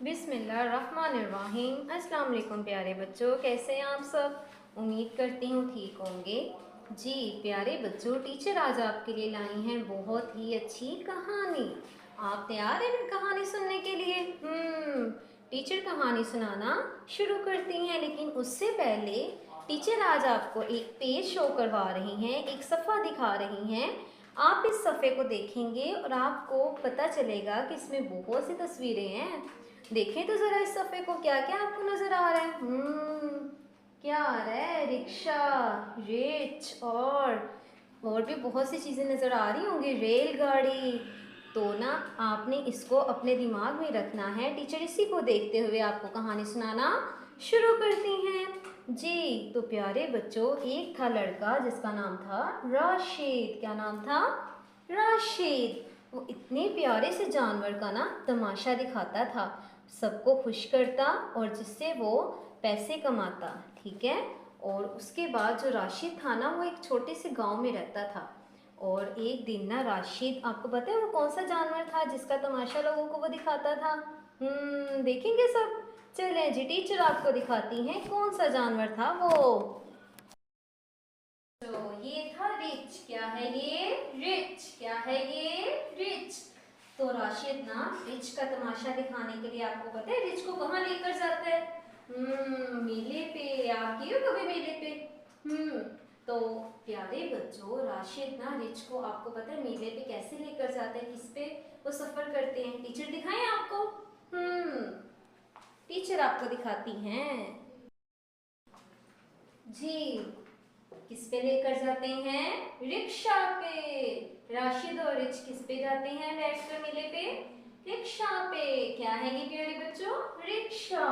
बिस्मिल्लाहिर्रहमानिर्रहीम। अस्सलाम वालेकुम प्यारे बच्चों, कैसे हैं आप सब। उम्मीद करती हूँ ठीक होंगे। जी प्यारे बच्चों, टीचर आज आपके लिए लाई हैं बहुत ही अच्छी कहानी। आप तैयार हैं कहानी सुनने के लिए? टीचर कहानी सुनाना शुरू करती हैं, लेकिन उससे पहले टीचर आज आपको एक पेज शो करवा रही हैं, एक सफ़ा दिखा रही हैं। आप इस सफ़े को देखेंगे और आपको पता चलेगा कि इसमें बहुत सी तस्वीरें हैं। देखें तो ज़रा इस सफ़े को, क्या क्या आपको नज़र आ रहा है। क्या आ रहा है? रिक्शा, रिच और भी बहुत सी चीज़ें नज़र आ रही होंगी, रेलगाड़ी। तो ना आपने इसको अपने दिमाग में रखना है। टीचर इसी को देखते हुए आपको कहानी सुनाना शुरू करती हैं। जी तो प्यारे बच्चों, एक था लड़का जिसका नाम था राशिद। क्या नाम था? राशिद। वो इतने प्यारे से जानवर का ना तमाशा दिखाता था, सबको खुश करता और जिससे वो पैसे कमाता। ठीक है। और उसके बाद जो राशिद था ना, वो एक छोटे से गांव में रहता था। और एक दिन ना राशिद, आपको पता है वो कौन सा जानवर था जिसका तमाशा लोगों को वो दिखाता था? देखेंगे सब। चलें जी, टीचर आपको दिखाती हैं कौन सा जानवर था वो। तो ये था रिच। क्या है ये? रिच। क्या है ये? रिच। तो राशिद ना रिच का तमाशा दिखाने के लिए, आपको पता है रिच को कहाँ लेकर जाता है? मेले पे। आप गए हो कभी मेले पे? तो प्यारे बच्चों, राशिद ना रिच को, आपको पता है मेले पे कैसे लेकर जाते हैं, किस पे वो सफर करते हैं? टीचर दिखाएं आपको? टीचर आपको दिखाती हैं। जी किस पे लेकर जाते हैं? रिक्शा पे। राशिद और रिच किस पे जाते हैं बैठकर मेले पे? रिक्शा पे। क्या है ये प्यारे बच्चों? रिक्शा।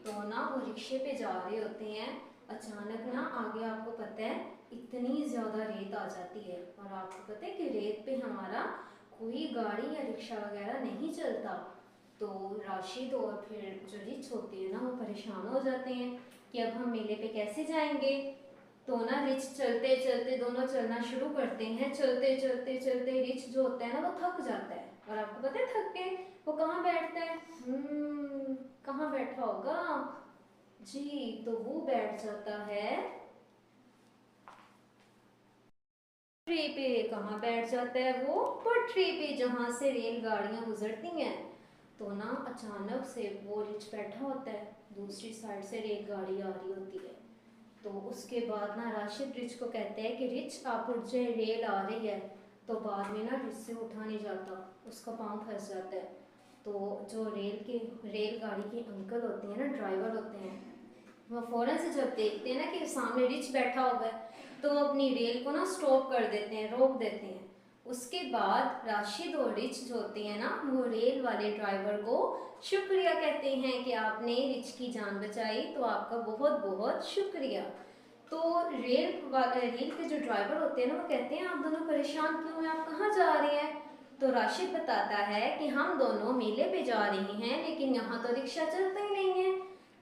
तो ना वो रिक्शे पे जा रहे होते हैं, अचानक ना आगे, आपको पता है इतनी ज्यादा रेत आ जाती है। और आपको पता है कि रेत पे हमारा कोई गाड़ी या रिक्शा वगैरह नहीं चलता। तो राशिद और फिर जो रिच होते हैं ना, वो परेशान हो जाते हैं कि अब हम मेले पे कैसे जाएंगे। तो ना रिच चलते चलते, दोनों चलना शुरू करते हैं। चलते चलते चलते रिच जो होता है ना, वो थक जाता है। और आपको पता है थक के वो कहाँ बैठता है? कहाँ बैठा होगा? जी तो वो बैठ जाता है पटरी पे। कहाँ बैठ जाता है वो? पटरी पे, जहाँ से रेलगाड़ियां गुजरती हैं। तो ना अचानक से वो रिच बैठा होता है, दूसरी साइड से रेलगाड़ी आ रही होती है। तो उसके बाद ना राशिद रिच को कहते हैं कि रिच आप उठ जाए, रेल आ रही है। तो बाद में ना रिच से उठा नहीं जाता, उसका पाँव फंस जाता है। तो जो रेलगाड़ी के अंकल होते हैं ना, ड्राइवर होते हैं, वो फौरन से जब देखते हैं ना कि सामने रिच बैठा हुआ है, तो अपनी रेल को ना स्टॉप कर देते हैं, रोक देते हैं। उसके बाद राशिद और रिच जो होते हैं ना, वो रेल वाले ड्राइवर को शुक्रिया कहते हैं कि आपने रिच की जान बचाई, तो आपका बहुत बहुत शुक्रिया। तो रेल के जो ड्राइवर होते हैं ना, वो कहते हैं आप दोनों परेशान क्यों हैं, आप कहाँ जा रहे हैं? तो राशिद बताता है कि हम दोनों मेले पे जा रहे हैं, लेकिन यहाँ तो रिक्शा चलता ही नहीं है।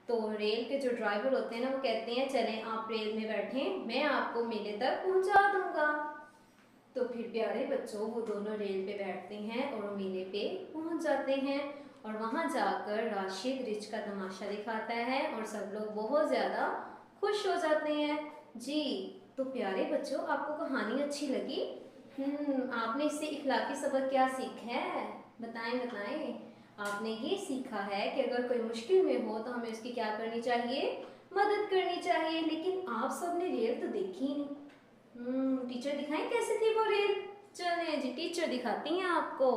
तो रेल के जो ड्राइवर होते हैं ना, वो कहते हैं चलें आप रेल में बैठें, मैं आपको मेले तक पहुंचा दूंगा। तो फिर प्यारे बच्चों, वो दोनों रेल पे बैठते हैं और मेले पे पहुंच जाते हैं। और वहां जाकर राशिद रिच का तमाशा दिखाता है और सब लोग बहुत ज़्यादा खुश हो जाते हैं। जी तो प्यारे बच्चों, आपको कहानी अच्छी लगी? आपने इससे इखलाकी सबक क्या सीखा है? बताएं बताएं। आपने ये सीखा है कि अगर कोई मुश्किल में हो तो हमें उसकी क्या करनी चाहिए? मदद करनी चाहिए। लेकिन आप सबने रेल तो देखी ही नहीं। टीचर दिखाएं कैसे थी वो रेल? चले जी, टीचर दिखाती हैं आपको।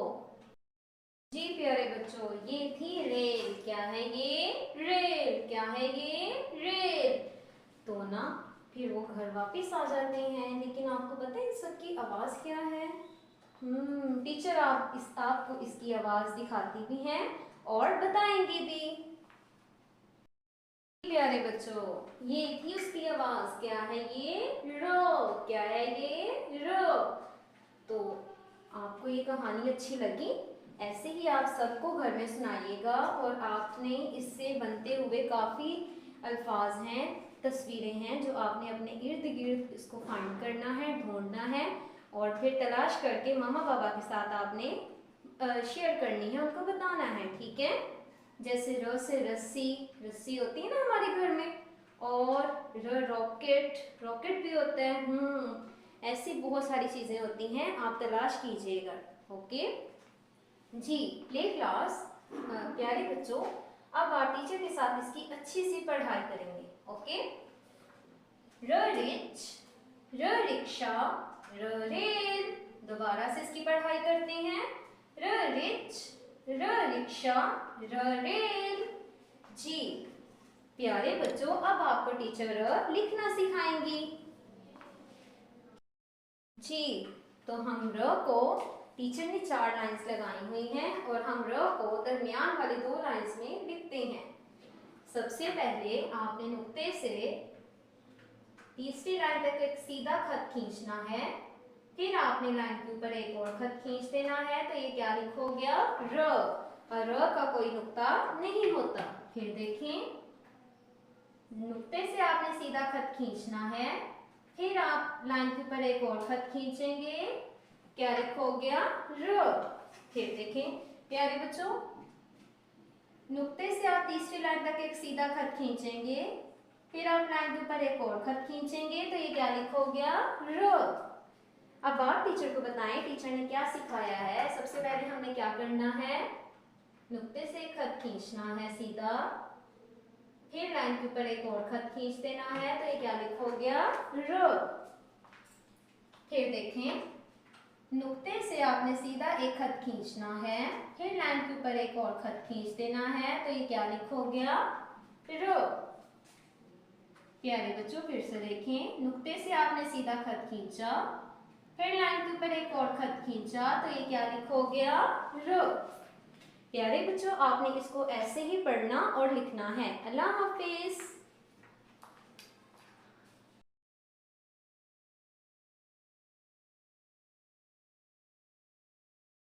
जी प्यारे बच्चों, ये थी रेल। क्या है ये? रेल। क्या है ये? रेल। तो ना फिर वो घर वापस आ जाते हैं, लेकिन आपको पता है इन सबकी आवाज़ क्या है? टीचर आपको इसकी आवाज़ दिखाती भी हैं और बताएंगी भी। प्यारे बच्चों, ये थी उसकी आवाज़। क्या है ये? रो। क्या है ये? रो। तो आपको ये कहानी अच्छी लगी? ऐसे ही आप सबको घर में सुनाइएगा। और आपने इससे बनते हुए काफ़ी अल्फाज हैं, तस्वीरें हैं, जो आपने अपने इर्द गिर्द इसको फाइंड करना है, ढूंढना है। और फिर तलाश करके मम्मा पापा के साथ आपने शेयर करनी है, उनको बताना है। ठीक है? जैसे र से रस्सी, रस्सी होती है ना हमारे घर में, और रॉकेट, रॉकेट भी होता है। ऐसी बहुत सारी चीजें होती हैं, आप तलाश कीजिएगा। ओके जी। प्ले क्लास, प्यारे बच्चों, अब आप टीचर के साथ इसकी अच्छी सी पढ़ाई करेंगे। ओके। र रिच, र रिक्शा, र रेल। दोबारा से इसकी पढ़ाई करते हैं। र रिच, र रिक्शा, र रेल। जी प्यारे बच्चों, अब आपको टीचर लिखना सिखाएंगी। जी तो हम र को, टीचर ने 4 लाइंस लगाई हुई हैं और हम र को दरमियान वाली 2 लाइंस में लिखते हैं। सबसे पहले आपने नुक्ते से तीसरी लाइन तक एक सीधा खत खींचना है, फिर आपने लाइन के ऊपर एक और खत खींच देना है। तो ये क्या लिखोगे आप? र, और र का कोई नुक्ता नहीं होता। फिर देखें, नुक्ते से आपने सीधा खत खींचना है, फिर आप लाइन के ऊपर एक और खत खींचेंगे, क्या लिखोगे आप? र। फिर देखें प्यारे बच्चों, नुक्ते से आप तीसरी लाइन तक एक सीधा खत खींचेंगे, फिर आप लाइन के ऊपर एक और खत खींचेंगे, तो ये क्या लिखोगे आप? र। अब आप टीचर को बताएं टीचर ने क्या सिखाया है। सबसे पहले हमने क्या करना है? नुक्ते से एक खत खींचना है सीधा, फिर लाइन के ऊपर एक और खत खींच देना है, तो ये क्या लिखोगे आप? र। फिर देखें, नुक्ते से आपने सीधा एक खत खींचना है, फिर लाइन के ऊपर एक और खत खींच देना है, तो ये क्या लिखोगे आप? र। प्यारे बच्चों फिर से देखें, नुक्ते से आपने सीधा खत खींचा, फिर लाइन के ऊपर एक और खत खींचा, तो ये क्या लिखोगे आप? र। प्यारे बच्चों आपने इसको ऐसे ही पढ़ना और लिखना है। अल्लाह हाफिज।